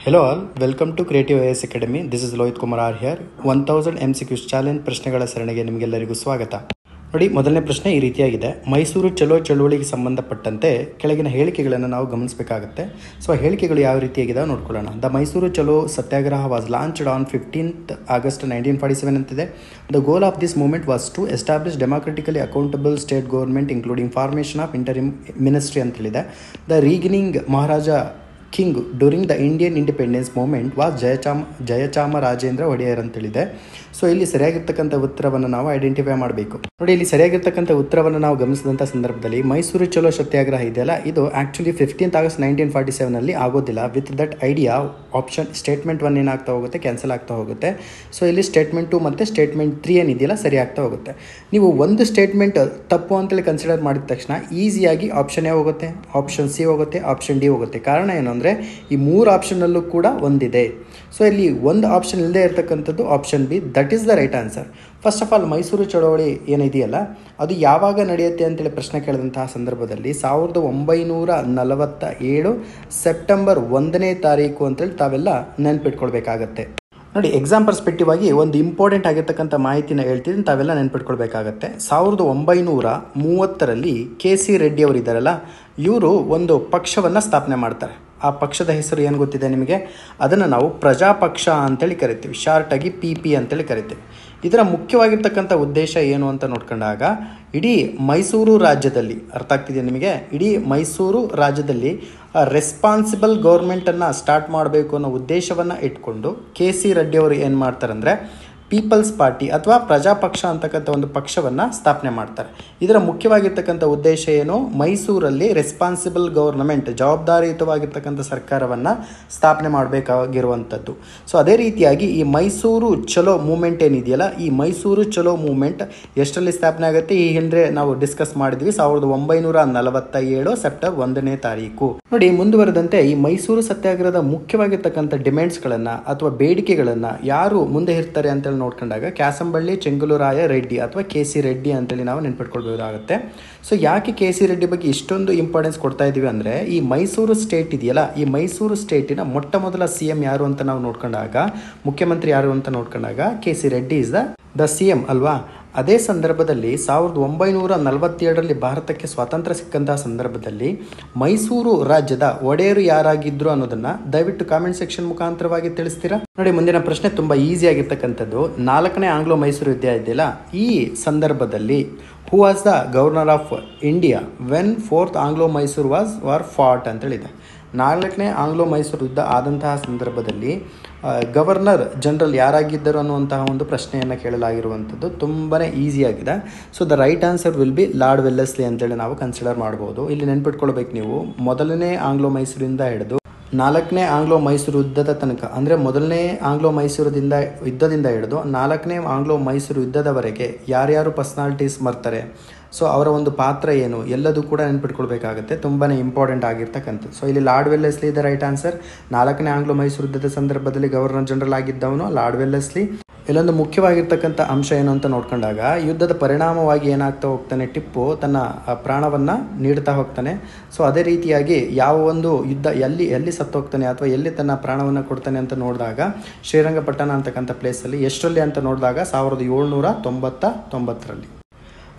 Hello all, welcome to Creative IAS Academy. This is Lohit Kumar R here. 1000 MCQs challenge ಪ್ರಶ್ನೆಗಳ ಸರಣಿಗೆ ನಿಮಗೆಲ್ಲರಿಗೂ ಸ್ವಾಗತ. ನೋಡಿ, ಮೊದಲನೇ ಪ್ರಶ್ನೆ ಈ ರೀತಿಯಾಗಿದೆ. ಮೈಸೂರು ಚಲೋ ಚಳುವಳಿಗೆ ಸಂಬಂಧಪಟ್ಟಂತೆ ಕೆಳಗಿನ ಹೇಳಿಕೆಗಳನ್ನು ನಾವು ಗಮನಿಸಬೇಕಾಗುತ್ತೆ. ಸೊ ಆ ಹೇಳಿಕೆಗಳು ಯಾವ ರೀತಿಯಾಗಿದ್ದಾವೆ ನೋಡ್ಕೊಳ್ಳೋಣ. The Mysore Chalo Satyagraha was launched on 15th August 1947 ಅಂತಿದೆ. The goal of this movement was to establish democratically accountable state government including formation of interim ministry ಅಂತೇಳಿದೆ. The reigning Maharaja king during the Indian independence movement was Jayachamarajendra Wodeyar ಅಂತೇಳಿದೆ. So ಇಲ್ಲಿ ಸರಿಯಾಗಿರ್ತಕ್ಕಂಥ ಉತ್ತರವನ್ನು ನಾವು identify ಮಾಡಬೇಕು. ನೋಡಿ, ಇಲ್ಲಿ ಸರಿಯಾಗಿರ್ತಕ್ಕಂಥ ಉತ್ತರವನ್ನು ನಾವು ಗಮನಿಸಿದಂಥ ಸಂದರ್ಭದಲ್ಲಿ ಮೈಸೂರು ಚಲೋ ಸತ್ಯಾಗ್ರಹ ಇದೆಯಲ್ಲ, ಇದು ಆ್ಯಕ್ಚುಲಿ 15th August 1947 ಆಗೋದಿಲ್ಲ. With that idea option statement 1 ಏನಾಗ್ತಾ ಹೋಗುತ್ತೆ, ಕ್ಯಾನ್ಸಲ್ ಆಗ್ತಾ ಹೋಗುತ್ತೆ. ಸೊ ಇಲ್ಲಿ ಸ್ಟೇಟ್ಮೆಂಟ್ 2 ಮತ್ತು ಸ್ಟೇಟ್ಮೆಂಟ್ 3 ಏನಿದೆಯಲ್ಲ ಸರಿ ಆಗ್ತಾ ಹೋಗುತ್ತೆ. ನೀವು ಒಂದು ಸ್ಟೇಟ್ಮೆಂಟ್ ತಪ್ಪು ಅಂತೇಳಿ ಕನ್ಸಿಡರ್ ಮಾಡಿದ ತಕ್ಷಣ ಈಸಿಯಾಗಿ ಆಪ್ಷನ್ ಎ ಹೋಗುತ್ತೆ, ಆಪ್ಷನ್ ಸಿ ಹೋಗುತ್ತೆ, ಆಪ್ಷನ್ ಡಿ ಹೋಗುತ್ತೆ. ಕಾರಣ ಏನು ಅಂದರೆ ಈ 3 ಆಪ್ಷನಲ್ಲೂ ಕೂಡ ಒಂದಿದೆ. ಸೊ ಇಲ್ಲಿ ಒಂದು ಆಪ್ಷನ್ ಇಲ್ಲದೆ ಇರತಕ್ಕಂಥದ್ದು option B, that is the right answer. First of all Mysuru ಚಳವಳಿ ಏನಿದೆಯಲ್ಲ ಅದು ಯಾವಾಗ ನಡೆಯುತ್ತೆ ಅಂತೇಳಿ ಪ್ರಶ್ನೆ ಕೇಳಿದಂತಹ ಸಂದರ್ಭದಲ್ಲಿ 1947 ಸೆಪ್ಟೆಂಬರ್ 1ನೇ ತಾರೀಕು ಅಂತೇಳಿ ತಾವೆಲ್ಲ ನೆನ್ಪಿಟ್ಕೊಳ್ಬೇಕಾಗತ್ತೆ. ನೋಡಿ, ಎಕ್ಸಾಮ್ ಪರ್ಸ್ಪೆಕ್ಟಿವ್ ಆಗಿ ಒಂದು ಇಂಪಾರ್ಟೆಂಟ್ ಆಗಿರ್ತಕ್ಕಂಥ ಮಾಹಿತಿನ ಹೇಳ್ತಿದ್ದೀನಿ, ತಾವೆಲ್ಲ ನೆನ್ಪಿಟ್ಕೊಳ್ಬೇಕಾಗತ್ತೆ. 1930 KC ರೆಡ್ಡಿ ಅವರು ಇದ್ದಾರಲ್ಲ, ಇವರು ಒಂದು ಪಕ್ಷವನ್ನು ಸ್ಥಾಪನೆ ಮಾಡ್ತಾರೆ. ಆ ಪಕ್ಷದ ಹೆಸರು ಏನು ಗೊತ್ತಿದೆ ನಿಮಗೆ? ಅದನ್ನು ನಾವು ಪ್ರಜಾಪಕ್ಷ ಅಂತೇಳಿ ಕರಿತೀವಿ, ಶಾರ್ಟಾಗಿ PP ಅಂತೇಳಿ ಕರಿತೀವಿ. ಇದರ ಮುಖ್ಯವಾಗಿರ್ತಕ್ಕಂಥ ಉದ್ದೇಶ ಏನು ಅಂತ ನೋಡ್ಕೊಂಡಾಗ ಇಡೀ ಮೈಸೂರು ರಾಜ್ಯದಲ್ಲಿ, ಅರ್ಥ ಆಗ್ತಿದೆಯಾ ನಿಮಗೆ, ಇಡೀ ಮೈಸೂರು ರಾಜ್ಯದಲ್ಲಿ ರೆಸ್ಪಾನ್ಸಿಬಲ್ ಗೌರ್ಮೆಂಟನ್ನು ಸ್ಟಾರ್ಟ್ ಮಾಡಬೇಕು ಅನ್ನೋ ಉದ್ದೇಶವನ್ನು ಇಟ್ಕೊಂಡು KC ರೆಡ್ಡಿ ಅವರು ಏನು ಮಾಡ್ತಾರಂದರೆ ಪೀಪಲ್ಸ್ ಪಾರ್ಟಿ ಅಥವಾ ಪ್ರಜಾಪಕ್ಷ ಅಂತಕ್ಕಂಥ ಒಂದು ಪಕ್ಷವನ್ನು ಸ್ಥಾಪನೆ ಮಾಡ್ತಾರೆ. ಇದರ ಮುಖ್ಯವಾಗಿರ್ತಕ್ಕಂಥ ಉದ್ದೇಶ ಏನು? ಮೈಸೂರಲ್ಲಿ ರೆಸ್ಪಾನ್ಸಿಬಲ್ ಗೌರ್ನಮೆಂಟ್, ಜವಾಬ್ದಾರಿಯುತವಾಗಿರ್ತಕ್ಕಂಥ ಸರ್ಕಾರವನ್ನು ಸ್ಥಾಪನೆ ಮಾಡಬೇಕಾಗಿರುವಂಥದ್ದು. ಸೊ ಅದೇ ರೀತಿಯಾಗಿ ಈ ಮೈಸೂರು ಚಲೋ ಮೂವ್ಮೆಂಟ್ ಏನಿದೆಯಲ್ಲ, ಈ ಮೈಸೂರು ಚಲೋ ಮೂವ್ಮೆಂಟ್ ಎಷ್ಟರಲ್ಲಿ ಸ್ಥಾಪನೆ ಆಗುತ್ತೆ? ಈ ಹಿಂದೆ ನಾವು ಡಿಸ್ಕಸ್ ಮಾಡಿದ್ವಿ, 1947 ಸೆಪ್ಟೆಂಬರ್ 1ನೇ ತಾರೀಕು. ನೋಡಿ, ಮುಂದುವರೆದಂತೆ ಈ ಮೈಸೂರು ಸತ್ಯಾಗ್ರಹದ ಮುಖ್ಯವಾಗಿರ್ತಕ್ಕಂಥ ಡಿಮ್ಯಾಂಡ್ಸ್ಗಳನ್ನು ಅಥವಾ ಬೇಡಿಕೆಗಳನ್ನು ಯಾರು ಮುಂದೆ ಇರ್ತಾರೆ ಅಂತೇಳಿ ನೋಡ್ಕೊಂಡಾಗ ಕ್ಯಾಸಂಬಳ್ಳಿ ಚೆಂಗಲುರಾಯ ರೆಡ್ಡಿ ಅಥವಾ KC ರೆಡ್ಡಿ ಅಂತೇಳಿ ನಾವು ನೆನ್ಪಿಟ್ಕೊಳ್ಬಹುದಾಗುತ್ತೆ. ಸೊ ಯಾಕೆ KC ರೆಡ್ಡಿ ಬಗ್ಗೆ ಇಷ್ಟೊಂದು ಇಂಪಾರ್ಟೆನ್ಸ್ ಕೊಡ್ತಾ ಇದ್ದೀವಿ ಅಂದರೆ, ಈ ಮೈಸೂರು ಸ್ಟೇಟ್ ಇದೆಯಲ್ಲ, ಈ ಮೈಸೂರು ಸ್ಟೇಟಿನ ಮೊಟ್ಟ ಮೊದಲ CM ಯಾರು ಅಂತ ನಾವು ನೋಡ್ಕೊಂಡಾಗ, ಮುಖ್ಯಮಂತ್ರಿ ಯಾರು ಅಂತ ನೋಡ್ಕೊಂಡಾಗ KC Reddy is the CM ಅಲ್ವಾ. ಅದೇ ಸಂದರ್ಭದಲ್ಲಿ 1947 ಭಾರತಕ್ಕೆ ಸ್ವಾತಂತ್ರ್ಯ ಸಿಕ್ಕಂತಹ ಸಂದರ್ಭದಲ್ಲಿ ಮೈಸೂರು ರಾಜ್ಯದ ಒಡೆಯರು ಯಾರಾಗಿದ್ರು ಅನ್ನೋದನ್ನ ದಯವಿಟ್ಟು ಕಾಮೆಂಟ್ ಸೆಕ್ಷನ್ ಮುಖಾಂತರವಾಗಿ ತಿಳಿಸ್ತೀರಾ? ನೋಡಿ, ಮುಂದಿನ ಪ್ರಶ್ನೆ ತುಂಬಾ ಈಸಿ ಆಗಿರ್ತಕ್ಕಂಥದ್ದು. 4ನೇ ಆಂಗ್ಲೋ ಮೈಸೂರು ಯುದ್ಧ ಇದೆಯಲ್ಲ, ಈ ಸಂದರ್ಭದಲ್ಲಿ who was the governor of India when 4th Anglo Mysore war fought ಅಂತೇಳಿದೆ. 4ನೇ ಆಂಗ್ಲೋ ಮೈಸೂರು ಯುದ್ಧ ಆದಂತಹ ಸಂದರ್ಭದಲ್ಲಿ ಗವರ್ನರ್ ಜನರಲ್ ಯಾರಾಗಿದ್ದರು ಅನ್ನುವಂತಹ ಒಂದು ಪ್ರಶ್ನೆಯನ್ನು ಕೇಳಲಾಗಿರುವಂಥದ್ದು ತುಂಬಾ ಈಸಿಯಾಗಿದೆ. So the right answer will be Lord Wellesley ಅಂತೇಳಿ ನಾವು ಕನ್ಸಿಡರ್ ಮಾಡ್ಬೋದು. ಇಲ್ಲಿ ನೆನ್ಪಿಟ್ಕೊಳ್ಬೇಕು ನೀವು, ಮೊದಲನೇ ಆಂಗ್ಲೋ ಮೈಸೂರಿಂದ ಹಿಡಿದು 4ನೇ ಆಂಗ್ಲೋ ಮೈಸೂರು ಯುದ್ಧದ ತನಕ, ಅಂದರೆ ಮೊದಲನೇ ಆಂಗ್ಲೋ ಮೈಸೂರದಿಂದ ಯುದ್ಧದಿಂದ ಹಿಡಿದು 4ನೇ ಆಂಗ್ಲೋ ಮೈಸೂರು ಯುದ್ಧದವರೆಗೆ ಯಾರ್ಯಾರು ಪರ್ಸನಾಲಿಟೀಸ್ ಬರ್ತಾರೆ, ಸೊ ಅವರ ಒಂದು ಪಾತ್ರ ಏನು, ಎಲ್ಲದೂ ಕೂಡ ನೆನ್ಪಿಟ್ಕೊಳ್ಬೇಕಾಗುತ್ತೆ. ತುಂಬಾ ಇಂಪಾರ್ಟೆಂಟ್ ಆಗಿರ್ತಕ್ಕಂಥದ್ದು. ಸೊ ಇಲ್ಲಿ ಲಾರ್ಡ್ ವೆಲ್ಲೆಸ್ಲಿ ಇದೆ ರೈಟ್ ಆನ್ಸರ್. 4ನೇ ಆಂಗ್ಲೋ ಮೈಸೂರು ಯುದ್ಧದ ಸಂದರ್ಭದಲ್ಲಿ ಗವರ್ನರ್ ಜನರಲ್ ಆಗಿದ್ದವನು ಲಾರ್ಡ್ ವೆಲ್ಲೆಸ್ಲಿ. ಇಲ್ಲೊಂದು ಮುಖ್ಯವಾಗಿರ್ತಕ್ಕಂಥ ಅಂಶ ಏನು ಅಂತ ನೋಡ್ಕೊಂಡಾಗ, ಯುದ್ಧದ ಪರಿಣಾಮವಾಗಿ ಏನಾಗ್ತಾ ಹೋಗ್ತಾನೆ, ಟಿಪ್ಪು ತನ್ನ ಪ್ರಾಣವನ್ನು ನೀಡ್ತಾ ಹೋಗ್ತಾನೆ. ಸೊ ಅದೇ ರೀತಿಯಾಗಿ ಯಾವ ಒಂದು ಯುದ್ಧ ಎಲ್ಲಿ ಸತ್ತು ಹೋಗ್ತಾನೆ ಅಥವಾ ಎಲ್ಲಿ ತನ್ನ ಪ್ರಾಣವನ್ನು ಕೊಡ್ತಾನೆ ಅಂತ ನೋಡಿದಾಗ, ಶ್ರೀರಂಗಪಟ್ಟಣ ಅಂತಕ್ಕಂಥ ಪ್ಲೇಸಲ್ಲಿ ಎಷ್ಟರಲ್ಲಿ ಅಂತ ನೋಡಿದಾಗ 1799.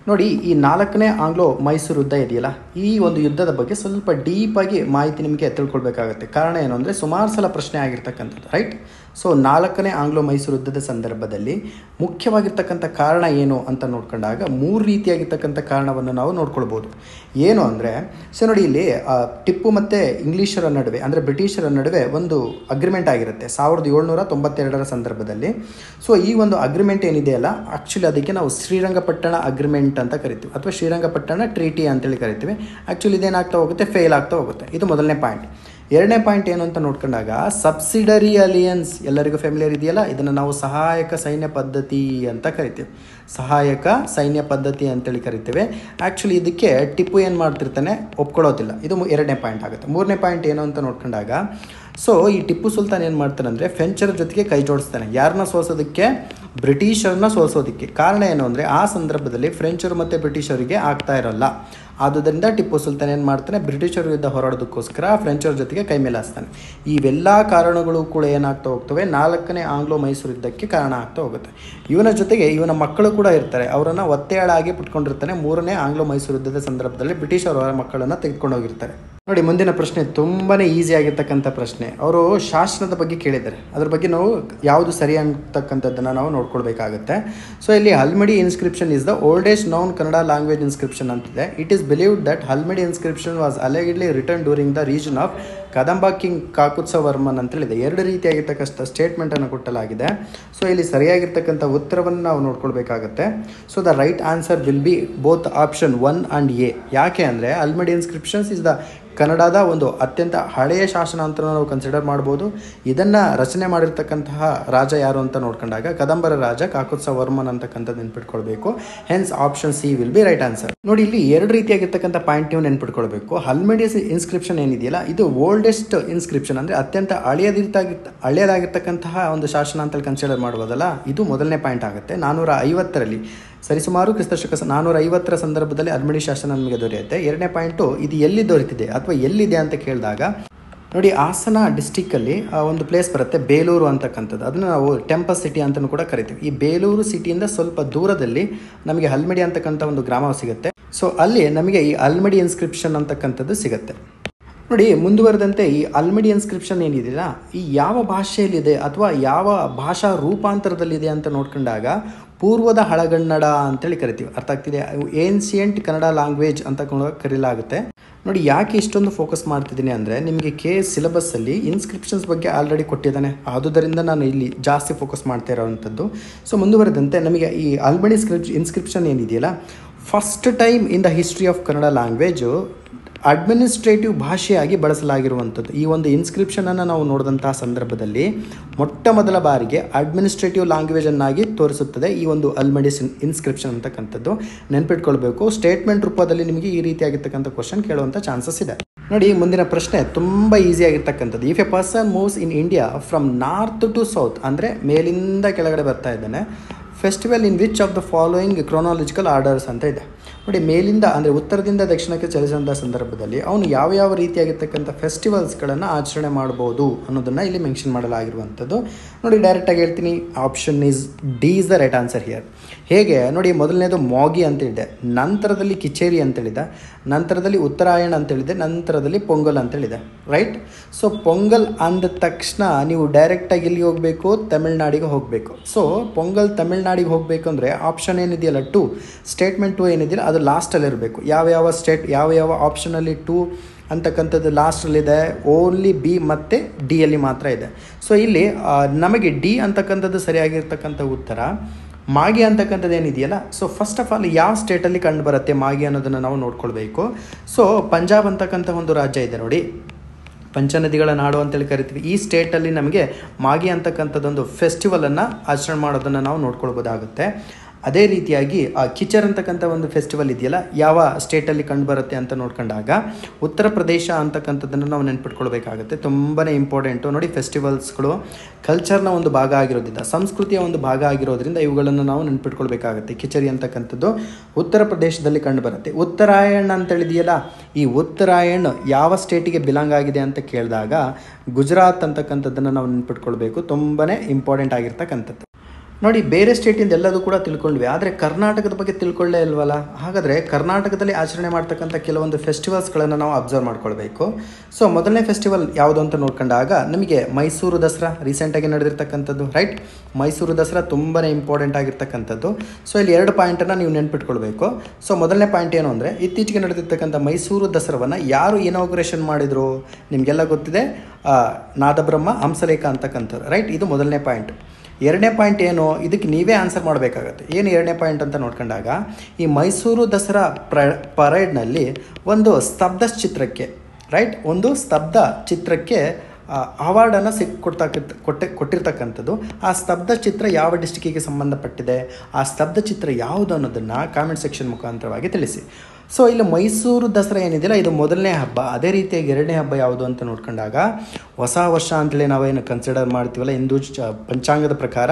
ನೋಡಿ, ಈ 4ನೇ ಆಂಗ್ಲೋ ಮೈಸೂರು ಯುದ್ಧ ಇದೆಯಲ್ಲ, ಈ ಒಂದು ಯುದ್ಧದ ಬಗ್ಗೆ ಸ್ವಲ್ಪ ಡೀಪಾಗಿ ಮಾಹಿತಿ ನಿಮಗೆ ತಿಳ್ಕೊಳ್ಬೇಕಾಗುತ್ತೆ. ಕಾರಣ ಏನು ಅಂದರೆ ಸುಮಾರು ಸಲ ಪ್ರಶ್ನೆ ಆಗಿರ್ತಕ್ಕಂಥದ್ದು, ರೈಟ್. ಸೊ 4ನೇ ಆಂಗ್ಲೋ ಮೈಸೂರು ಯುದ್ಧದ ಸಂದರ್ಭದಲ್ಲಿ ಮುಖ್ಯವಾಗಿರ್ತಕ್ಕಂಥ ಕಾರಣ ಏನು ಅಂತ ನೋಡ್ಕೊಂಡಾಗ 3 ರೀತಿಯಾಗಿರ್ತಕ್ಕಂಥ ಕಾರಣವನ್ನು ನಾವು ನೋಡ್ಕೊಳ್ಬೋದು. ಏನು ಅಂದರೆ, ಸೊ ನೋಡಿ, ಇಲ್ಲಿ ಟಿಪ್ಪು ಮತ್ತು ಇಂಗ್ಲೀಷರ ನಡುವೆ ಅಂದರೆ ಬ್ರಿಟಿಷರ ನಡುವೆ ಒಂದು ಅಗ್ರಿಮೆಂಟ್ ಆಗಿರುತ್ತೆ 1792 ಸಂದರ್ಭದಲ್ಲಿ. ಸೊ ಈ ಒಂದು ಅಗ್ರಿಮೆಂಟ್ ಏನಿದೆಯಲ್ಲ, ಆ್ಯಕ್ಚುಲಿ ಅದಕ್ಕೆ ನಾವು ಶ್ರೀರಂಗಪಟ್ಟಣ ಅಗ್ರಿಮೆಂಟ್ ಅಂತ ಕರಿತೀವಿ ಅಥವಾ ಶ್ರೀರಂಗಪಟ್ಟಣ ಟ್ರೀಟಿ ಅಂತೇಳಿ ಕರಿತೀವಿ. ಆ್ಯಕ್ಚುಲಿ ಇದೇನಾಗ್ತಾ ಹೋಗುತ್ತೆ, ಫೇಲ್ ಆಗ್ತಾ ಹೋಗುತ್ತೆ. ಇದು ಮೊದಲನೇ ಪಾಯಿಂಟ್. ಎರಡನೇ ಪಾಯಿಂಟ್ ಏನು ಅಂತ ನೋಡ್ಕೊಂಡಾಗ ಸಬ್ಸಿಡರಿ ಅಲಿಯನ್ಸ್ ಎಲ್ಲರಿಗೂ ಫೆಮಿಲಿಯರ್ ಇದೆಯಲ್ಲ, ಇದನ್ನು ನಾವು ಸಹಾಯಕ ಸೈನ್ಯ ಪದ್ಧತಿ ಅಂತ ಕರಿತೀವಿ. ಸಹಾಯಕ ಸೈನ್ಯ ಪದ್ಧತಿ ಅಂತೇಳಿ ಕರಿತೇವೆ. ಆ್ಯಕ್ಚುಲಿ ಇದಕ್ಕೆ ಟಿಪ್ಪು ಏನು ಮಾಡ್ತಿರ್ತಾನೆ, ಒಪ್ಕೊಳ್ಳೋದಿಲ್ಲ. ಇದು ಎರಡನೇ ಪಾಯಿಂಟ್ ಆಗುತ್ತೆ. ಮೂರನೇ ಪಾಯಿಂಟ್ ಏನು ಅಂತ ನೋಡ್ಕೊಂಡಾಗ, ಸೊ ಈ ಟಿಪ್ಪು ಸುಲ್ತಾನ್ ಏನು ಮಾಡ್ತಾನೆ ಅಂದರೆ ಫ್ರೆಂಚರ ಜೊತೆಗೆ ಕೈ ಜೋಡಿಸ್ತಾನೆ. ಯಾರನ್ನ ಸೋಲ್ಸೋದಕ್ಕೆ? ಬ್ರಿಟಿಷರನ್ನ ಸೋಲ್ಸೋದಕ್ಕೆ. ಕಾರಣ ಏನು ಅಂದರೆ ಆ ಸಂದರ್ಭದಲ್ಲಿ ಫ್ರೆಂಚರು ಮತ್ತು ಬ್ರಿಟಿಷರಿಗೆ ಆಗ್ತಾ ಇರಲ್ಲ. ಆದುದರಿಂದ ಟಿಪ್ಪು ಸುಲ್ತಾನ್ ಏನು ಮಾಡ್ತಾನೆ, ಬ್ರಿಟಿಷರ ವಿರುದ್ಧ ಹೋರಾಡೋದಕ್ಕೋಸ್ಕರ ಫ್ರೆಂಚರ ಜೊತೆಗೆ ಕೈ ಮೇಲಾಸ್ತಾನೆ. ಇವೆಲ್ಲ ಕಾರಣಗಳು ಕೂಡ ಏನಾಗ್ತಾ ಹೋಗ್ತವೆ, 4ನೇ ಆಂಗ್ಲೋ ಮೈಸೂರು ಯುದ್ಧಕ್ಕೆ ಕಾರಣ ಆಗ್ತಾ ಹೋಗುತ್ತೆ. ಇವನ ಜೊತೆಗೆ ಇವನ ಮಕ್ಕಳು ಕೂಡ ಇರ್ತಾರೆ, ಅವರನ್ನು ಒತ್ತೆಯಾಳಾಗಿ ಪುಟ್ಕೊಂಡಿರ್ತಾನೆ. 3ನೇ ಆಂಗ್ಲೋ ಮೈಸೂರು ಯುದ್ಧದ ಸಂದರ್ಭದಲ್ಲಿ ಬ್ರಿಟಿಷರು ಅವರ ಮಕ್ಕಳನ್ನು ತೆಗೆದುಕೊಂಡು ಹೋಗಿರ್ತಾರೆ. ನೋಡಿ, ಮುಂದಿನ ಪ್ರಶ್ನೆ ತುಂಬಾ ಈಸಿ ಆಗಿರ್ತಕ್ಕಂಥ ಪ್ರಶ್ನೆ. ಅವರು ಶಾಸನದ ಬಗ್ಗೆ ಕೇಳಿದ್ದಾರೆ, ಅದ್ರ ಬಗ್ಗೆ ನಾವು ಯಾವುದು ಸರಿ ಅಂತಕ್ಕಂಥದ್ದನ್ನು ನಾವು ನೋಡ್ಕೊಳ್ಬೇಕಾಗುತ್ತೆ. ಸೊ ಇಲ್ಲಿ Halmidi inscription is the oldest known Kannada language inscription ಅಂತಿದೆ. It is believed that Halmidi inscription was allegedly written during the region of Kadamba king Kakusthavarman ಅಂತೇಳಿದೆ. 2 ರೀತಿಯಾಗಿರ್ತಕ್ಕಂಥ ಸ್ಟೇಟ್ಮೆಂಟನ್ನು ಕೊಟ್ಟಲಾಗಿದೆ. ಸೊ ಇಲ್ಲಿ ಸರಿಯಾಗಿರ್ತಕ್ಕಂಥ ಉತ್ತರವನ್ನು ನಾವು ನೋಡ್ಕೊಳ್ಬೇಕಾಗತ್ತೆ. So the right answer will be both option 1 and A. ಯಾಕೆ ಅಂದರೆ ಹಲ್ಮಿಡಿ ಇನ್ಸ್ಕ್ರಿಪ್ಷನ್ಸ್ ಇಸ್ ದ ಕನ್ನಡದ ಒಂದು ಅತ್ಯಂತ ಹಳೆಯ ಶಾಸನ ಅಂತ ನಾವು ಕನ್ಸಿಡರ್ ಮಾಡ್ಬೋದು. ಇದನ್ನು ರಚನೆ ಮಾಡಿರ್ತಕ್ಕಂತಹ ರಾಜ ಯಾರು ಅಂತ ನೋಡ್ಕೊಂಡಾಗ ಕದಂಬರ ರಾಜ ಕಾಕುತ್ಸವರ್ಮನ್ ಅಂತಕ್ಕಂಥದ್ದು ನೆನ್ಪಿಟ್ಕೊಳ್ಬೇಕು. Hence option C will be right answer. ನೋಡಿ, ಇಲ್ಲಿ 2 ರೀತಿಯಾಗಿರ್ತಕ್ಕಂಥ ಪಾಯಿಂಟ್ ನೀವು ನೆನ್ಪಿಟ್ಕೊಳ್ಬೇಕು. ಹಲ್ಮಿಡಿ ಇನ್ಸ್ಕ್ರಿಪ್ಷನ್ ಏನಿದೆಯಲ್ಲ, ಇದು ಓಲ್ಡೆಸ್ಟ್ ಇನ್ಸ್ಕ್ರಿಪ್ಷನ್, ಅಂದರೆ ಅತ್ಯಂತ ಹಳೆಯದಾಗಿರ್ತಕ್ಕಂತಹ ಒಂದು ಶಾಸನ ಅಂತ ಕನ್ಸಿಡರ್ ಮಾಡ್ಬೋದಲ್ಲ, ಇದು ಮೊದಲನೇ ಪಾಯಿಂಟ್ ಆಗುತ್ತೆ. 450ರಲ್ಲಿ ಸರಿಸುಮಾರು ಕ್ರಿಸ್ತಶಕ 450ರ ಸಂದರ್ಭದಲ್ಲಿ ಹಲ್ಮಿಡಿ ಶಾಸನ ನಮಗೆ ದೊರೆಯುತ್ತೆ. 2ನೇ ಪಾಯಿಂಟು, ಇದು ಎಲ್ಲಿ ದೊರೆತಿದೆ ಅಥವಾ ಎಲ್ಲಿದೆ ಅಂತ ಕೇಳಿದಾಗ ನೋಡಿ, ಹಾಸನ ಡಿಸ್ಟಿಕ್ಕಲ್ಲಿ ಒಂದು ಪ್ಲೇಸ್ ಬರುತ್ತೆ ಬೇಲೂರು ಅಂತಕ್ಕಂಥದ್ದು. ಅದನ್ನು ನಾವು ಟೆಂಪಲ್ ಸಿಟಿ ಅಂತಲೂ ಕೂಡ ಕರಿತೀವಿ. ಈ ಬೇಲೂರು ಸಿಟಿಯಿಂದ ಸ್ವಲ್ಪ ದೂರದಲ್ಲಿ ನಮಗೆ ಹಲ್ಮಿಡಿ ಅಂತಕ್ಕಂಥ ಒಂದು ಗ್ರಾಮ ಸಿಗುತ್ತೆ. ಸೊ ಅಲ್ಲಿ ನಮಗೆ ಈ ಹಲ್ಮಿಡಿ ಇನ್ಸ್ಕ್ರಿಪ್ಷನ್ ಅಂತಕ್ಕಂಥದ್ದು ಸಿಗುತ್ತೆ. ನೋಡಿ, ಮುಂದುವರೆದಂತೆ ಈ ಹಲ್ಮಿಡಿ ಇನ್ಸ್ಕ್ರಿಪ್ಷನ್ ಏನಿದೆಯಲ್ಲ, ಈ ಯಾವ ಭಾಷೆಯಲ್ಲಿದೆ ಅಥವಾ ಯಾವ ಭಾಷಾ ರೂಪಾಂತರದಲ್ಲಿದೆ ಅಂತ ನೋಡ್ಕೊಂಡಾಗ ಪೂರ್ವದ ಹಳಗನ್ನಡ ಅಂತೇಳಿ ಕರಿತೀವಿ. ಅರ್ಥ ಆಗ್ತಿದೆ? ಏನ್ಸಿಯಂಟ್ ಕನ್ನಡ ಲ್ಯಾಂಗ್ವೇಜ್ ಅಂತ ಕರೀಲಾಗುತ್ತೆ. ನೋಡಿ, ಯಾಕೆ ಇಷ್ಟೊಂದು ಫೋಕಸ್ ಮಾಡ್ತಿದ್ದೀನಿ ಅಂದರೆ, ನಿಮಗೆ KS ಸಿಲೆಬಸ್ಸಲ್ಲಿ ಇನ್ಸ್ಕ್ರಿಪ್ಷನ್ಸ್ ಬಗ್ಗೆ ಆಲ್ರೆಡಿ ಕೊಟ್ಟಿದ್ದಾನೆ, ಆದುದರಿಂದ ನಾನು ಇಲ್ಲಿ ಜಾಸ್ತಿ ಫೋಕಸ್ ಮಾಡ್ತಾ ಇರೋವಂಥದ್ದು. ಸೊ ಮುಂದುವರೆದಂತೆ ನಮಗೆ ಈ ಹಲ್ಮಿಡಿ ಇನ್ಸ್ಕ್ರಿಪ್ಷನ್ ಏನಿದೆಯಲ್ಲ, first time in the history of Kannada language administrative ಭಾಷೆಯಾಗಿ ಬಳಸಲಾಗಿರುವಂಥದ್ದು. ಈ ಒಂದು ಇನ್ಸ್ಕ್ರಿಪ್ಷನನ್ನು ನಾವು ನೋಡಿದಂತಹ ಸಂದರ್ಭದಲ್ಲಿ ಮೊಟ್ಟ ಮೊದಲ ಬಾರಿಗೆ ಅಡ್ಮಿನಿಸ್ಟ್ರೇಟಿವ್ ಲ್ಯಾಂಗ್ವೇಜನ್ನಾಗಿ ತೋರಿಸುತ್ತದೆ ಈ ಒಂದು ಹಲ್ಮಿಡಿ ಇನ್ಸ್ಕ್ರಿಪ್ಷನ್ ಅಂತಕ್ಕಂಥದ್ದು. ನೆನ್ಪಿಟ್ಕೊಳ್ಬೇಕು. ಸ್ಟೇಟ್ಮೆಂಟ್ ರೂಪದಲ್ಲಿ ನಿಮಗೆ ಈ ರೀತಿಯಾಗಿರ್ತಕ್ಕಂಥ ಕ್ವಶನ್ ಕೇಳುವಂಥ ಚಾನ್ಸಸ್ ಇದೆ. ನೋಡಿ, ಮುಂದಿನ ಪ್ರಶ್ನೆ ತುಂಬ ಈಸಿ ಆಗಿರ್ತಕ್ಕಂಥದ್ದು. If a person moves in India from north to south, ಅಂದರೆ ಮೇಲಿಂದ ಕೆಳಗಡೆ ಬರ್ತಾ ಇದ್ದಾನೆ, festival in which of the following chronological orders ಅಂತ ಇದೆ. ನೋಡಿ, ಮೇಲಿಂದ ಅಂದರೆ ಉತ್ತರದಿಂದ ದಕ್ಷಿಣಕ್ಕೆ ಚಲಿಸಿದಂಥ ಸಂದರ್ಭದಲ್ಲಿ ಅವನು ಯಾವ ರೀತಿಯಾಗಿರ್ತಕ್ಕಂಥ ಫೆಸ್ಟಿವಲ್ಸ್ಗಳನ್ನು ಆಚರಣೆ ಮಾಡ್ಬೋದು ಅನ್ನೋದನ್ನು ಇಲ್ಲಿ ಮೆನ್ಷನ್ ಮಾಡಲಾಗಿರುವಂಥದ್ದು. ನೋಡಿ, ಡೈರೆಕ್ಟಾಗಿ ಹೇಳ್ತೀನಿ, option D is the right answer here. ಹೇಗೆ ನೋಡಿ, ಮೊದಲನೇದು ಮಾಗಿ ಅಂತೇಳಿದೆ, ನಂತರದಲ್ಲಿ ಕಿಚೇರಿ ಅಂತೇಳಿದೆ, ನಂತರದಲ್ಲಿ ಉತ್ತರಾಯಣ ಅಂತೇಳಿದೆ, ನಂತರದಲ್ಲಿ ಪೊಂಗಲ್ ಅಂತೇಳಿದೆ. ರೈಟ್? ಸೊ ಪೊಂಗಲ್ ಅಂದ ತಕ್ಷಣ ನೀವು ಡೈರೆಕ್ಟಾಗಿ ಎಲ್ಲಿ ಹೋಗಬೇಕು? ತಮಿಳ್ನಾಡಿಗೆ ಹೋಗಬೇಕು. ಸೊ ಪೊಂಗಲ್ ತಮಿಳ್ನಾಡಿಗೆ ಹೋಗಬೇಕು ಅಂದರೆ ಆಪ್ಷನ್ ಏನಿದೆಯಲ್ಲ 2, ಸ್ಟೇಟ್ಮೆಂಟ್ 2 ಏನಿದೆಯಲ್ಲ ಅದು ಲಾಸ್ಟಲ್ಲಿ ಇರಬೇಕು. ಯಾವ ಆಪ್ಷನಲ್ಲಿ 2 ಅಂತಕ್ಕಂಥದ್ದು ಲಾಸ್ಟಲ್ಲಿದೆ, ಓನ್ಲಿ B ಮತ್ತು D ಅಲ್ಲಿ ಮಾತ್ರ ಇದೆ. ಸೊ ಇಲ್ಲಿ ನಮಗೆ D ಅಂತಕ್ಕಂಥದ್ದು ಸರಿಯಾಗಿರ್ತಕ್ಕಂಥ ಉತ್ತರ. ಮಾಗಿ ಅಂತಕ್ಕಂಥದ್ದು ಏನಿದೆಯಲ್ಲ, ಸೊ ಫಸ್ಟ್ ಆಫ್ ಆಲ್ ಯಾವ ಸ್ಟೇಟಲ್ಲಿ ಕಂಡು ಬರುತ್ತೆ ಮಾಗಿ ಅನ್ನೋದನ್ನು ನಾವು ನೋಡ್ಕೊಳ್ಬೇಕು. ಸೊ ಪಂಜಾಬ್ ಅಂತಕ್ಕಂಥ ಒಂದು ರಾಜ್ಯ ಇದೆ ನೋಡಿ, ಪಂಚನದಿಗಳ ನಾಡು ಅಂತೇಳಿ ಕರಿತೀವಿ. ಈ ಸ್ಟೇಟಲ್ಲಿ ನಮಗೆ ಮಾಗಿ ಅಂತಕ್ಕಂಥದ್ದೊಂದು ಫೆಸ್ಟಿವಲನ್ನು ಆಚರಣೆ ಮಾಡೋದನ್ನು ನಾವು ನೋಡ್ಕೊಳ್ಬೋದಾಗುತ್ತೆ. ಅದೇ ರೀತಿಯಾಗಿ ಕಿಚರ್ ಅಂತಕ್ಕಂಥ ಒಂದು ಫೆಸ್ಟಿವಲ್ ಇದೆಯಲ್ಲ, ಯಾವ ಸ್ಟೇಟಲ್ಲಿ ಕಂಡುಬರುತ್ತೆ ಅಂತ ನೋಡ್ಕೊಂಡಾಗ ಉತ್ತರ ಪ್ರದೇಶ ಅಂತಕ್ಕಂಥದ್ದನ್ನು ನಾವು ನೆನ್ಪಿಟ್ಕೊಳ್ಬೇಕಾಗುತ್ತೆ. ತುಂಬಾ ಇಂಪಾರ್ಟೆಂಟು. ನೋಡಿ, ಫೆಸ್ಟಿವಲ್ಸ್ಗಳು ಕಲ್ಚರ್ನ ಒಂದು ಭಾಗ ಆಗಿರೋದ್ರಿಂದ, ಸಂಸ್ಕೃತಿಯ ಒಂದು ಭಾಗ ಆಗಿರೋದ್ರಿಂದ ಇವುಗಳನ್ನು ನಾವು ನೆನ್ಪಿಟ್ಕೊಳ್ಬೇಕಾಗುತ್ತೆ. ಕಿಚರಿ ಅಂತಕ್ಕಂಥದ್ದು ಉತ್ತರ ಪ್ರದೇಶದಲ್ಲಿ ಕಂಡುಬರುತ್ತೆ. ಉತ್ತರಾಯಣ ಅಂತೇಳಿದೆಯಲ್ಲ, ಈ ಉತ್ತರಾಯಣ ಯಾವ ಸ್ಟೇಟಿಗೆ ಬಿಲಾಂಗ್ ಆಗಿದೆ ಅಂತ ಕೇಳಿದಾಗ ಗುಜರಾತ್ ಅಂತಕ್ಕಂಥದ್ದನ್ನು ನಾವು ನೆನ್ಪಿಟ್ಕೊಳ್ಬೇಕು. ತುಂಬಾ ಇಂಪಾರ್ಟೆಂಟ್ ಆಗಿರ್ತಕ್ಕಂಥದ್ದು. ನೋಡಿ, ಬೇರೆ ಸ್ಟೇಟಿಂದ ಎಲ್ಲದೂ ಕೂಡ ತಿಳ್ಕೊಂಡ್ವಿ, ಆದರೆ ಕರ್ನಾಟಕದ ಬಗ್ಗೆ ತಿಳ್ಕೊಳ್ಳೇ ಇಲ್ವಲ್ಲ. ಹಾಗಾದರೆ ಕರ್ನಾಟಕದಲ್ಲಿ ಆಚರಣೆ ಮಾಡ್ತಕ್ಕಂಥ ಕೆಲವೊಂದು ಫೆಸ್ಟಿವಲ್ಸ್ಗಳನ್ನು ನಾವು ಅಬ್ಸರ್ವ್ ಮಾಡ್ಕೊಳ್ಬೇಕು. ಸೊ ಮೊದಲನೇ ಫೆಸ್ಟಿವಲ್ ಯಾವುದು ಅಂತ ನೋಡ್ಕೊಂಡಾಗ ನಮಗೆ ಮೈಸೂರು ದಸರಾ ರೀಸೆಂಟಾಗಿ ನಡೆದಿರ್ತಕ್ಕಂಥದ್ದು. ರೈಟ್? ಮೈಸೂರು ದಸರಾ ತುಂಬಾ ಇಂಪಾರ್ಟೆಂಟ್ ಆಗಿರ್ತಕ್ಕಂಥದ್ದು. ಸೊ ಇಲ್ಲಿ 2 ಪಾಯಿಂಟನ್ನು ನೀವು ನೆನ್ಪಿಟ್ಕೊಳ್ಬೇಕು. ಸೊ ಮೊದಲನೇ ಪಾಯಿಂಟ್ ಏನು ಅಂದರೆ, ಇತ್ತೀಚೆಗೆ ನಡೆದಿರ್ತಕ್ಕಂಥ ಮೈಸೂರು ದಸರಾವನ್ನು ಯಾರು ಇನಾಗ್ರೇಷನ್ ಮಾಡಿದರು ನಿಮಗೆಲ್ಲ ಗೊತ್ತಿದೆ, ನಾದಬ್ರಹ್ಮ ಹಂಸಲೇಖ ಅಂತಕ್ಕಂಥದ್ದು. ರೈಟ್? ಇದು ಮೊದಲನೇ ಪಾಯಿಂಟ್. 2ನೇ ಪಾಯಿಂಟ್ ಏನು, ಇದಕ್ಕೆ ನೀವೇ ಆನ್ಸರ್ ಮಾಡಬೇಕಾಗತ್ತೆ. ಏನು 2ನೇ ಪಾಯಿಂಟ್ ಅಂತ ನೋಡ್ಕೊಂಡಾಗ, ಈ ಮೈಸೂರು ದಸರಾ ಪರೇಡ್ನಲ್ಲಿ ಒಂದು ಸ್ತಬ್ಧ ಚಿತ್ರಕ್ಕೆ, ರೈಟ್, ಒಂದು ಸ್ತಬ್ಧ ಚಿತ್ರಕ್ಕೆ ಅವಾರ್ಡನ್ನು ಕೊಟ್ಟಿರ್ತಕ್ಕಂಥದ್ದು. ಆ ಸ್ತಬ್ಧ ಚಿತ್ರ ಯಾವ ಡಿಸ್ಟಿಕ್ಕಿಗೆ ಸಂಬಂಧಪಟ್ಟಿದೆ, ಆ ಸ್ತಬ್ಧ ಚಿತ್ರ ಯಾವುದು ಅನ್ನೋದನ್ನು ಕಾಮೆಂಟ್ ಸೆಕ್ಷನ್ ಮುಖಾಂತರವಾಗಿ ತಿಳಿಸಿ. ಸೊ ಇಲ್ಲಿ ಮೈಸೂರು ದಸರಾ ಏನಿದೆಯಲ್ಲ ಇದು ಮೊದಲನೇ ಹಬ್ಬ. ಅದೇ ರೀತಿಯಾಗಿ ಎರಡನೇ ಹಬ್ಬ ಯಾವುದು ಅಂತ ನೋಡ್ಕೊಂಡಾಗ ಹೊಸ ವರ್ಷ ಅಂತೇಳಿ ನಾವೇನು ಕನ್ಸಿಡರ್ ಮಾಡ್ತೀವಲ್ಲ ಹಿಂದೂ ಪಂಚಾಂಗದ ಪ್ರಕಾರ,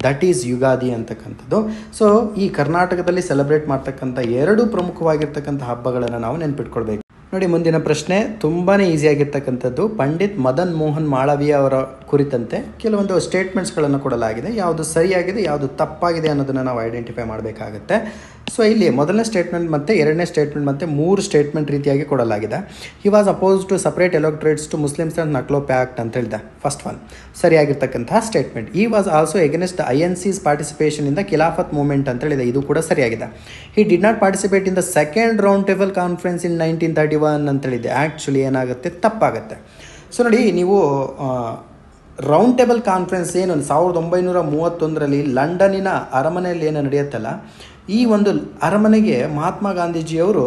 ದಟ್ ಈಸ್ ಯುಗಾದಿ ಅಂತಕ್ಕಂಥದ್ದು. ಸೊ ಈ ಕರ್ನಾಟಕದಲ್ಲಿ ಸೆಲೆಬ್ರೇಟ್ ಮಾಡ್ತಕ್ಕಂಥ ಎರಡು ಪ್ರಮುಖವಾಗಿರ್ತಕ್ಕಂಥ ಹಬ್ಬಗಳನ್ನು ನಾವು ನೆನ್ಪಿಟ್ಕೊಳ್ಬೇಕು. ನೋಡಿ, ಮುಂದಿನ ಪ್ರಶ್ನೆ ತುಂಬಾ ಈಸಿಯಾಗಿರ್ತಕ್ಕಂಥದ್ದು. ಪಂಡಿತ್ ಮದನ್ ಮೋಹನ್ ಮಾಳವೀಯ ಅವರ ಕುರಿತಂತೆ ಕೆಲವೊಂದು ಸ್ಟೇಟ್ಮೆಂಟ್ಸ್ಗಳನ್ನು ಕೊಡಲಾಗಿದೆ. ಯಾವುದು ಸರಿಯಾಗಿದೆ, ಯಾವುದು ತಪ್ಪಾಗಿದೆ ಅನ್ನೋದನ್ನು ನಾವು ಐಡೆಂಟಿಫೈ ಮಾಡಬೇಕಾಗುತ್ತೆ. ಸೊ ಇಲ್ಲಿ ಮೊದಲನೇ ಸ್ಟೇಟ್ಮೆಂಟ್ ಮತ್ತು ಎರಡನೇ ಸ್ಟೇಟ್ಮೆಂಟ್ ಮತ್ತು 3 ಸ್ಟೇಟ್ಮೆಂಟ್ ರೀತಿಯಾಗಿ ಕೊಡಲಾಗಿದೆ. He was opposed to separate electorates to Muslims and ನಕ್ಲೋ ಪ್ಯಾಕ್ಟ್ ಅಂತ ಹೇಳಿದೆ. ಫಸ್ಟ್ ಒನ್ ಸರಿಯಾಗಿರ್ತಕ್ಕಂತಹ ಸ್ಟೇಟ್ಮೆಂಟ್. ಈ was also against INC's participation in the Khilafat movement ಅಂತ ಹೇಳಿದೆ. ಇದು ಕೂಡ ಸರಿಯಾಗಿದೆ. He did not participate in the second round table conference in 1931 ಅಂತ ಹೇಳಿದೆ. ಆ್ಯಕ್ಚುಲಿ ಏನಾಗುತ್ತೆ, ತಪ್ಪಾಗುತ್ತೆ. ಸೊ ನೋಡಿ, ನೀವು ರೌಂಡ್ ಟೇಬಲ್ ಕಾನ್ಫರೆನ್ಸ್ ಏನು 1931ರಲ್ಲಿ ಲಂಡನ್ನಿನ ಅರಮನೆಯಲ್ಲಿ ಏನು ನಡೆಯುತ್ತಲ್ಲ, ಈ ಒಂದು ಅರಮನೆಗೆ ಮಹಾತ್ಮ ಗಾಂಧೀಜಿಯವರು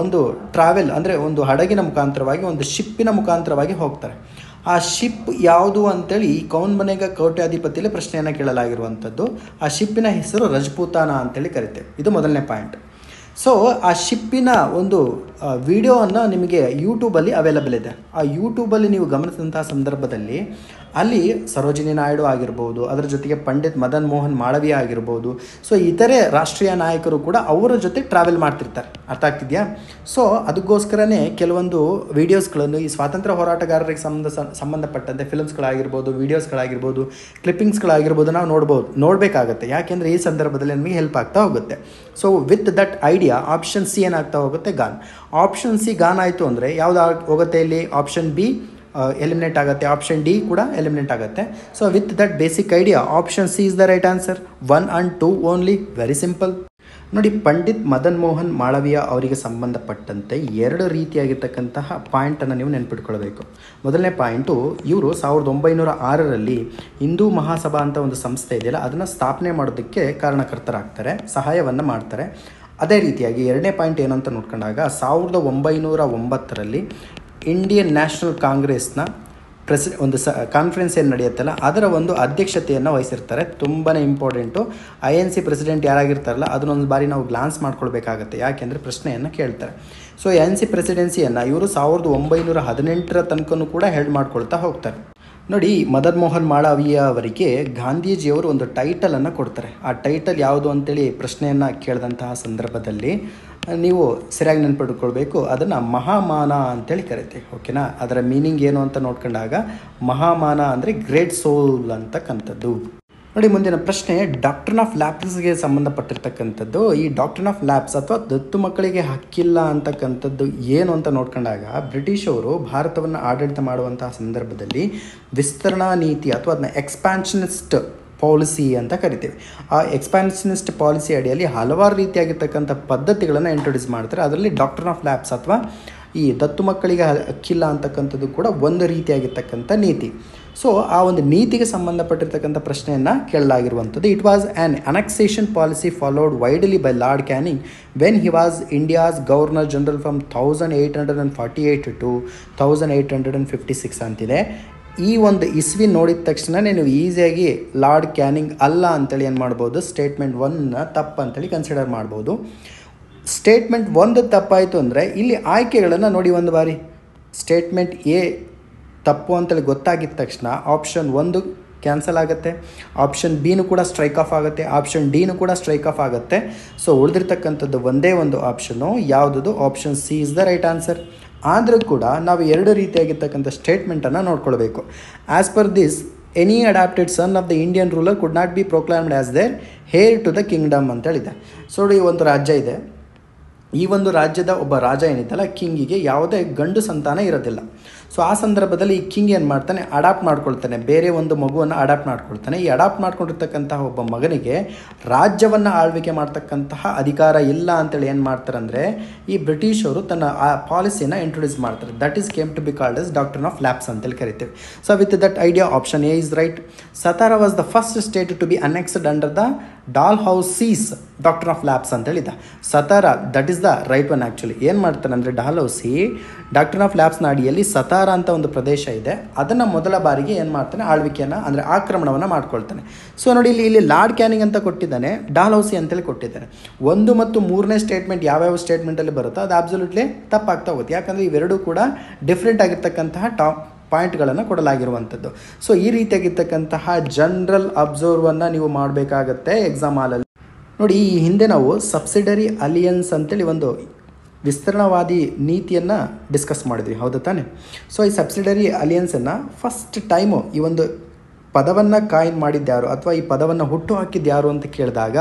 ಒಂದು ಟ್ರಾವೆಲ್ ಅಂದರೆ ಒಂದು ಹಡಗಿನ ಮುಖಾಂತರವಾಗಿ, ಒಂದು ಶಿಪ್ಪಿನ ಮುಖಾಂತರವಾಗಿ ಹೋಗ್ತಾರೆ. ಆ ಶಿಪ್ ಯಾವುದು ಅಂತೇಳಿ ಈ ಕೌನ್ ಬನೇಗ ಕೋಟ್ಯಾಧಿಪತಿಯಲ್ಲಿ ಪ್ರಶ್ನೆಯನ್ನು ಕೇಳಲಾಗಿರುವಂಥದ್ದು. ಆ ಶಿಪ್ಪಿನ ಹೆಸರು ರಜಪೂತಾನ ಅಂತೇಳಿ ಕರಿತೇವೆ. ಇದು ಮೊದಲನೇ ಪಾಯಿಂಟ್. ಸೊ ಆ ಶಿಪ್ಪಿನ ಒಂದು ವಿಡಿಯೋವನ್ನು ನಿಮಗೆ ಯೂಟ್ಯೂಬಲ್ಲಿ ಅವೈಲಬಲ್ ಇದೆ. ಆ ಯೂಟ್ಯೂಬಲ್ಲಿ ನೀವು ಗಮನಿಸಿದಂತಹ ಸಂದರ್ಭದಲ್ಲಿ ಅಲ್ಲಿ ಸರೋಜಿನಿ ನಾಯ್ಡು ಆಗಿರ್ಬೋದು, ಅದರ ಜೊತೆಗೆ ಪಂಡಿತ್ ಮದನ್ ಮೋಹನ್ ಮಾಳವೀಯ ಆಗಿರ್ಬೋದು, ಸೊ ಇತರೆ ರಾಷ್ಟ್ರೀಯ ನಾಯಕರು ಕೂಡ ಅವರ ಜೊತೆ ಟ್ರಾವೆಲ್ ಮಾಡ್ತಿರ್ತಾರೆ. ಅರ್ಥ ಆಗ್ತಿದೆಯಾ? ಸೊ ಅದಕ್ಕೋಸ್ಕರನೇ ಕೆಲವೊಂದು ವೀಡಿಯೋಸ್ಗಳನ್ನು ಈ ಸ್ವಾತಂತ್ರ್ಯ ಹೋರಾಟಗಾರರಿಗೆ ಸಂಬಂಧಪಟ್ಟಂತೆ ಫಿಲ್ಮ್ಸ್ಗಳಾಗಿರ್ಬೋದು, ವೀಡಿಯೋಸ್ಗಳಾಗಿರ್ಬೋದು, ಕ್ಲಿಪ್ಪಿಂಗ್ಸ್ಗಳಾಗಿರ್ಬೋದು ನಾವು ನೋಡಬೇಕಾಗತ್ತೆ. ಯಾಕೆಂದರೆ ಈ ಸಂದರ್ಭದಲ್ಲಿ ನಮಗೆ ಹೆಲ್ಪ್ ಆಗ್ತಾ ಹೋಗುತ್ತೆ. So with that idea option C ಏನಾಗ್ತಾ ಹೋಗುತ್ತೆ, ಗಾನ್. ಆಪ್ಷನ್ ಸಿ ಗಾನ್ ಆಯಿತು ಅಂದರೆ ಯಾವುದು ಹೋಗುತ್ತೆ ಇಲ್ಲಿ? ಆಪ್ಷನ್ ಬಿ ಎಲಿಮಿನೇಟ್ ಆಗುತ್ತೆ, ಆಪ್ಷನ್ ಡಿ ಕೂಡ ಎಲಿಮಿನೇಟ್ ಆಗುತ್ತೆ. So with that basic idea option C is the right answer. 1 and 2 only. Very simple. ನೋಡಿ, ಪಂಡಿತ್ ಮದನ್ ಮೋಹನ್ ಮಾಳವೀಯ ಅವರಿಗೆ ಸಂಬಂಧಪಟ್ಟಂತೆ 2 ರೀತಿಯಾಗಿರ್ತಕ್ಕಂತಹ ಪಾಯಿಂಟನ್ನು ನೀವು ನೆನ್ಪಿಟ್ಕೊಳ್ಬೇಕು. ಮೊದಲನೇ ಪಾಯಿಂಟು, ಇವರು 1906ರಲ್ಲಿ ಹಿಂದೂ ಮಹಾಸಭಾ ಅಂತ ಒಂದು ಸಂಸ್ಥೆ ಇದೆಯಲ್ಲ, ಅದನ್ನು ಸ್ಥಾಪನೆ ಮಾಡೋದಕ್ಕೆ ಕಾರಣಕರ್ತರಾಗ್ತಾರೆ, ಸಹಾಯವನ್ನು ಮಾಡ್ತಾರೆ. ಅದೇ ರೀತಿಯಾಗಿ ಎರಡನೇ ಪಾಯಿಂಟ್ ಏನಂತ ನೋಡ್ಕೊಂಡಾಗ 1909ರಲ್ಲಿ ಇಂಡಿಯನ್ ನ್ಯಾಷನಲ್ ಕಾಂಗ್ರೆಸ್ನ ಒಂದು ಕಾನ್ಫರೆನ್ಸ್ ಏನು ನಡೆಯುತ್ತಲ್ಲ ಅದರ ಒಂದು ಅಧ್ಯಕ್ಷತೆಯನ್ನು ವಹಿಸಿರ್ತಾರೆ. ತುಂಬಾ ಇಂಪಾರ್ಟೆಂಟು. INC ಪ್ರೆಸಿಡೆಂಟ್ ಯಾರಾಗಿರ್ತಾರಲ್ಲ ಅದನ್ನೊಂದು ಬಾರಿ ನಾವು ಗ್ಲಾನ್ಸ್ ಮಾಡ್ಕೊಳ್ಬೇಕಾಗತ್ತೆ. ಯಾಕೆಂದರೆ ಪ್ರಶ್ನೆಯನ್ನು ಕೇಳ್ತಾರೆ. ಸೊ INC ಪ್ರೆಸಿಡೆನ್ಸಿಯನ್ನು ಇವರು 1918ರ ತನಕನೂ ಕೂಡ ಹೆಲ್ಡ್ ಮಾಡ್ಕೊಳ್ತಾ ಹೋಗ್ತಾರೆ. ನೋಡಿ, ಮದನ್ ಮೋಹನ್ ಮಾಳವೀಯ ಅವರಿಗೆ ಗಾಂಧೀಜಿಯವರು ಒಂದು ಟೈಟಲನ್ನು ಕೊಡ್ತಾರೆ. ಆ ಟೈಟಲ್ ಯಾವುದು ಅಂತೇಳಿ ಪ್ರಶ್ನೆಯನ್ನು ಕೇಳಿದಂತಹ ಸಂದರ್ಭದಲ್ಲಿ ನೀವು ಸರಿಯಾಗಿ ನೆನ್ಪಿಟ್ಕೊಳ್ಬೇಕು. ಅದನ್ನು ಮಹಾಮಾನ ಅಂತೇಳಿ ಕರಿತೀವಿ. ಓಕೆನಾ? ಅದರ ಮೀನಿಂಗ್ ಏನು ಅಂತ ನೋಡ್ಕೊಂಡಾಗ ಮಹಾಮಾನ ಅಂದರೆ ಗ್ರೇಟ್ ಸೋಲ್ ಅಂತಕ್ಕಂಥದ್ದು. ನೋಡಿ, ಮುಂದಿನ ಪ್ರಶ್ನೆ ಡಾಕ್ಟ್ರಿನ್ ಆಫ್ ಲ್ಯಾಪ್ಸ್ಗೆ ಸಂಬಂಧಪಟ್ಟಿರ್ತಕ್ಕಂಥದ್ದು. ಈ ಡಾಕ್ಟ್ರಿನ್ ಆಫ್ ಲ್ಯಾಪ್ಸ್ ಅಥವಾ ದತ್ತು ಮಕ್ಕಳಿಗೆ ಹಕ್ಕಿಲ್ಲ ಅಂತಕ್ಕಂಥದ್ದು ಏನು ಅಂತ ನೋಡ್ಕೊಂಡಾಗ, ಬ್ರಿಟಿಷವರು ಭಾರತವನ್ನು ಆಡಳಿತ ಮಾಡುವಂತಹ ಸಂದರ್ಭದಲ್ಲಿ ವಿಸ್ತರಣಾ ನೀತಿ ಅಥವಾ ಅದನ್ನ ಎಕ್ಸ್ಪ್ಯಾನ್ಷನಿಸ್ಟ್ ಪಾಲಿಸಿ ಅಂತ ಕರಿತೀವಿ. ಆ ಎಕ್ಸ್ಪ್ಯಾನ್ಷನಿಸ್ಟ್ ಪಾಲಿಸಿ ಅಡಿಯಲ್ಲಿ ಹಲವಾರು ರೀತಿಯಾಗಿರ್ತಕ್ಕಂಥ ಪದ್ಧತಿಗಳನ್ನು ಇಂಟ್ರೊಡ್ಯೂಸ್ ಮಾಡ್ತಾರೆ. ಅದರಲ್ಲಿ ಡಾಕ್ಟ್ರಿನ್ ಆಫ್ ಲ್ಯಾಪ್ಸ್ ಅಥವಾ ಈ ದತ್ತು ಮಕ್ಕಳಿಗೆ ಹಕ್ಕಿಲ್ಲ ಅಂತಕ್ಕಂಥದ್ದು ಕೂಡ ಒಂದು ರೀತಿಯಾಗಿರ್ತಕ್ಕಂಥ ನೀತಿ. ಸೊ ಆ ಒಂದು ನೀತಿಗೆ ಸಂಬಂಧಪಟ್ಟಿರ್ತಕ್ಕಂಥ ಪ್ರಶ್ನೆಯನ್ನು ಕೇಳಲಾಗಿರುವಂಥದ್ದು. It was an annexation policy followed widely by Lord Canning when he was India's governor general from 1848 to 1856 ಅಂತಿದೆ. ಈ ಒಂದು ಇಸ್ವಿ ನೋಡಿದ ತಕ್ಷಣ ನೀವು ಈಸಿಯಾಗಿ ಲಾರ್ಡ್ ಕ್ಯಾನಿಂಗ್ ಅಲ್ಲ ಅಂತೇಳಿ ಏನು ಮಾಡ್ಬೋದು, ಸ್ಟೇಟ್ಮೆಂಟ್ 1 ತಪ್ಪು ಅಂತೇಳಿ ಕನ್ಸಿಡರ್ ಮಾಡ್ಬೋದು. ಸ್ಟೇಟ್ಮೆಂಟ್ 1 ತಪ್ಪಾಯಿತು ಅಂದರೆ ಇಲ್ಲಿ ಆಯ್ಕೆಗಳನ್ನು ನೋಡಿ ಒಂದು ಬಾರಿ. ಸ್ಟೇಟ್ಮೆಂಟ್ ಎ ತಪ್ಪು ಅಂತೇಳಿ ಗೊತ್ತಾಗಿದ್ದ ತಕ್ಷಣ ಆಪ್ಷನ್ 1 ಕ್ಯಾನ್ಸಲ್ ಆಗುತ್ತೆ, ಆಪ್ಷನ್ ಬಿನೂ ಕೂಡ ಸ್ಟ್ರೈಕ್ ಆಫ್ ಆಗುತ್ತೆ, ಆಪ್ಷನ್ ಡಿನೂ ಕೂಡ ಸ್ಟ್ರೈಕ್ ಆಫ್ ಆಗುತ್ತೆ. ಸೊ ಉಳಿದಿರ್ತಕ್ಕಂಥದ್ದು ಒಂದೇ ಒಂದು ಆಪ್ಷನ್ನು, ಯಾವುದದು? Option C is the right answer. ಆದರೂ ಕೂಡ ನಾವು 2 ರೀತಿಯಾಗಿರ್ತಕ್ಕಂಥ ಸ್ಟೇಟ್ಮೆಂಟನ್ನು ನೋಡ್ಕೊಳ್ಬೇಕು. As per this any adopted son of the Indian ruler could not be proclaimed as their heir to the kingdom ಅಂತೇಳಿದೆ. ಸೊ ಈ ಒಂದು ರಾಜ್ಯ ಇದೆ. ಈ ಒಂದು ರಾಜ್ಯದ ಒಬ್ಬ ರಾಜ ಏನಿದ್ದಲ್ಲ, ಕಿಂಗಿಗೆ ಯಾವುದೇ ಗಂಡು ಸಂತಾನ ಇರೋದಿಲ್ಲ. ಸೊ ಆ ಸಂದರ್ಭದಲ್ಲಿ ಈ ಕಿಂಗ್ ಏನು ಮಾಡ್ತಾನೆ, ಅಡಾಪ್ಟ್ ಮಾಡ್ಕೊಳ್ತಾನೆ, ಬೇರೆ ಒಂದು ಮಗುವನ್ನು ಅಡಾಪ್ಟ್ ಮಾಡ್ಕೊಳ್ತಾನೆ. ಈ ಅಡಾಪ್ಟ್ ಮಾಡ್ಕೊಂಡಿರ್ತಕ್ಕಂತಹ ಒಬ್ಬ ಮಗನಿಗೆ ರಾಜ್ಯವನ್ನು ಆಳ್ವಿಕೆ ಮಾಡ್ತಕ್ಕಂತಹ ಅಧಿಕಾರ ಇಲ್ಲ ಅಂತೇಳಿ ಏನು ಮಾಡ್ತಾರೆ ಅಂದರೆ ಈ ಬ್ರಿಟಿಷರು ತನ್ನ ಆ ಪಾಲಿಸಿಯನ್ನು ಇಂಟ್ರೊಡ್ಯೂಸ್ ಮಾಡ್ತಾರೆ. That is came to be called as doctrine of lapse ಅಂತೇಳಿ ಕರಿತೀವಿ. So with that idea option A is right. Satara was the first state to be annexed under the Dalhousie's doctrine of lapse ಅಂತೇಳಿದ. Satara that is the right one. Actually ಏನು ಮಾಡ್ತಾರೆ ಅಂದರೆ Dalhousie doctrine of ಲ್ಯಾಪ್ಸ್ನ ಅಡಿಯಲ್ಲಿ ಸತಾರ ಅಂತ ಒಂದು ಪ್ರದೇಶ ಇದೆ, ಅದನ್ನು ಮೊದಲ ಬಾರಿಗೆ ಏನು ಮಾಡ್ತಾನೆ, ಆಳ್ವಿಕೆಯನ್ನು ಅಂದರೆ ಆಕ್ರಮಣವನ್ನು ಮಾಡ್ಕೊಳ್ತಾನೆ. ಸೊ ನೋಡಿ, ಇಲ್ಲಿ ಲಾರ್ಡ್ ಕ್ಯಾನಿಂಗ್ ಅಂತ ಕೊಟ್ಟಿದ್ದಾನೆ, ಡಾಲ್ಹೌಸಿ ಅಂತೇಳಿ ಕೊಟ್ಟಿದ್ದಾನೆ. 1 ಮತ್ತು 3ನೇ ಸ್ಟೇಟ್ಮೆಂಟ್ ಯಾವ್ಯಾವ ಸ್ಟೇಟ್ಮೆಂಟಲ್ಲಿ ಬರುತ್ತೋ ಅದು ಅಬ್ಸಲ್ಯೂಟ್ಲಿ ತಪ್ಪಾಗ್ತಾ ಹೋಗುತ್ತೆ. ಯಾಕಂದರೆ ಇವೆರಡೂ ಕೂಡ ಡಿಫ್ರೆಂಟ್ ಆಗಿರ್ತಕ್ಕಂತಹ ಪಾಯಿಂಟ್ಗಳನ್ನು ಕೊಡಲಾಗಿರುವಂಥದ್ದು. ಸೊ ಈ ರೀತಿಯಾಗಿರ್ತಕ್ಕಂತಹ ಜನರಲ್ ಅಬ್ಸರ್ವನ್ನು ನೀವು ಮಾಡಬೇಕಾಗತ್ತೆ ಎಕ್ಸಾಮ್ ಹಾಲಲ್ಲಿ. ನೋಡಿ, ಈ ಹಿಂದೆ ನಾವು ಸಬ್ಸಿಡರಿ ಅಲಿಯನ್ಸ್ ಅಂತೇಳಿ ಒಂದು ವಿಸ್ತರಣವಾದಿ ನೀತಿಯನ್ನು ಡಿಸ್ಕಸ್ ಮಾಡಿದ್ವಿ, ಹೌದಾ ತಾನೆ? ಸೊ ಈ ಸಬ್ಸಿಡರಿ ಅಲಿಯನ್ಸನ್ನು ಫಸ್ಟ್ ಟೈಮು ಈ ಒಂದು ಪದವನ್ನು ಕಾಯಿನ್ ಮಾಡಿದ್ಯಾರು ಅಥವಾ ಈ ಪದವನ್ನು ಹುಟ್ಟು ಹಾಕಿದ್ಯಾರು ಅಂತ ಕೇಳಿದಾಗ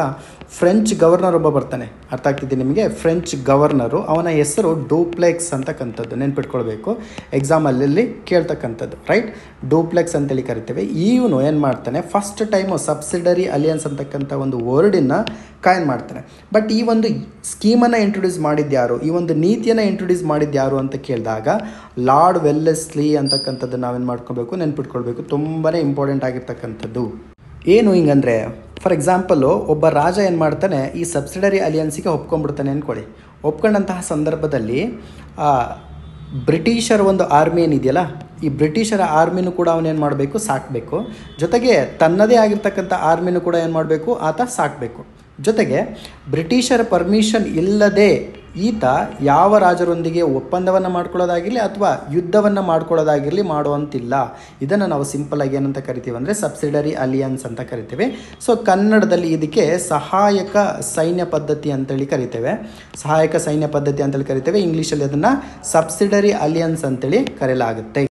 ಫ್ರೆಂಚ್ ಗವರ್ನರ್ ಒಬ್ಬ ಬರ್ತಾನೆ. ಅರ್ಥ ಆಗ್ತಿದೆ ನಿಮಗೆ? ಫ್ರೆಂಚ್ ಗವರ್ನರು, ಅವನ ಹೆಸರು ಡೂಪ್ಲೆಕ್ಸ್ ಅಂತಕ್ಕಂಥದ್ದು, ನೆನ್ಪಿಟ್ಕೊಳ್ಬೇಕು, ಎಕ್ಸಾಮಲ್ಲಿ ಕೇಳ್ತಕ್ಕಂಥದ್ದು, ರೈಟ್? ಡೂಪ್ಲೆಕ್ಸ್ ಅಂತೇಳಿ ಕರಿತೇವೆ. ಇವನು ಏನು ಮಾಡ್ತಾನೆ, ಫಸ್ಟ್ ಟೈಮು ಸಬ್ಸಿಡರಿ ಅಲಿಯನ್ಸ್ ಅಂತಕ್ಕಂಥ ಒಂದು ವರ್ಡನ್ನು ಕಾಯಿನ್ ಮಾಡ್ತಾನೆ. ಬಟ್ ಈ ಒಂದು ಸ್ಕೀಮನ್ನು ಇಂಟ್ರೊಡ್ಯೂಸ್ ಮಾಡಿದ್ಯಾರು, ಈ ಒಂದು ನೀತಿಯನ್ನು ಇಂಟ್ರೊಡ್ಯೂಸ್ ಮಾಡಿದ್ಯಾರು ಅಂತ ಕೇಳಿದಾಗ ಲಾರ್ಡ್ ವೆಲ್ಲೆಸ್ಲಿ ಅಂತಕ್ಕಂಥದ್ದು ನಾವೇನು ಮಾಡ್ಕೊಬೇಕು, ನೆನ್ಪಿಟ್ಕೊಳ್ಬೇಕು, ತುಂಬಾ ಇಂಪಾರ್ಟೆಂಟ್ ಆಗಿರ್ತಕ್ಕಂಥದ್ದು. ಏನು ಹಿಂಗಂದರೆ, ಫಾರ್ ಎಕ್ಸಾಂಪಲ್ಲು ಒಬ್ಬ ರಾಜ ಏನು ಮಾಡ್ತಾನೆ, ಈ ಸಬ್ಸಿಡರಿ ಅಲಿಯನ್ಸಿಗೆ ಒಪ್ಕೊಂಡ್ಬಿಡ್ತಾನೆ ಅಂದ್ಕೊಳ್ಳಿ. ಒಪ್ಕೊಂಡಂತಹ ಸಂದರ್ಭದಲ್ಲಿ ಬ್ರಿಟಿಷರ ಒಂದು ಆರ್ಮಿ ಏನಿದೆಯಲ್ಲ, ಈ ಬ್ರಿಟಿಷರ ಆರ್ಮಿನೂ ಕೂಡ ಅವನೇನು ಮಾಡಬೇಕು, ಸಾಕಬೇಕು. ಜೊತೆಗೆ ತನ್ನದೇ ಆಗಿರ್ತಕ್ಕಂಥ ಆರ್ಮಿನೂ ಕೂಡ ಏನು ಮಾಡಬೇಕು, ಆತ ಸಾಕಬೇಕು. ಜೊತೆಗೆ ಬ್ರಿಟಿಷರ ಪರ್ಮಿಷನ್ ಇಲ್ಲದೆ ಈತ ಯಾವ ರಾಜರೊಂದಿಗೆ ಒಪ್ಪಂದವನ್ನು ಮಾಡ್ಕೊಳ್ಳೋದಾಗಿರಲಿ ಅಥವಾ ಯುದ್ಧವನ್ನು ಮಾಡ್ಕೊಳ್ಳೋದಾಗಿರಲಿ ಮಾಡುವಂತಿಲ್ಲ. ಇದನ್ನು ನಾವು ಸಿಂಪಲಾಗಿ ಏನಂತ ಕರಿತೀವಿ ಅಂದರೆ ಸಬ್ಸಿಡರಿ ಅಲಿಯನ್ಸ್ ಅಂತ ಕರಿತೇವೆ. ಸೊ ಕನ್ನಡದಲ್ಲಿ ಇದಕ್ಕೆ ಸಹಾಯಕ ಸೈನ್ಯ ಪದ್ಧತಿ ಅಂತೇಳಿ ಕರಿತೇವೆ. ಸಹಾಯಕ ಸೈನ್ಯ ಪದ್ಧತಿ ಅಂತೇಳಿ ಕರಿತೇವೆ. ಇಂಗ್ಲೀಷಲ್ಲಿ ಅದನ್ನು ಸಬ್ಸಿಡರಿ ಅಲಿಯನ್ಸ್ ಅಂತೇಳಿ ಕರೆಯಲಾಗುತ್ತೆ.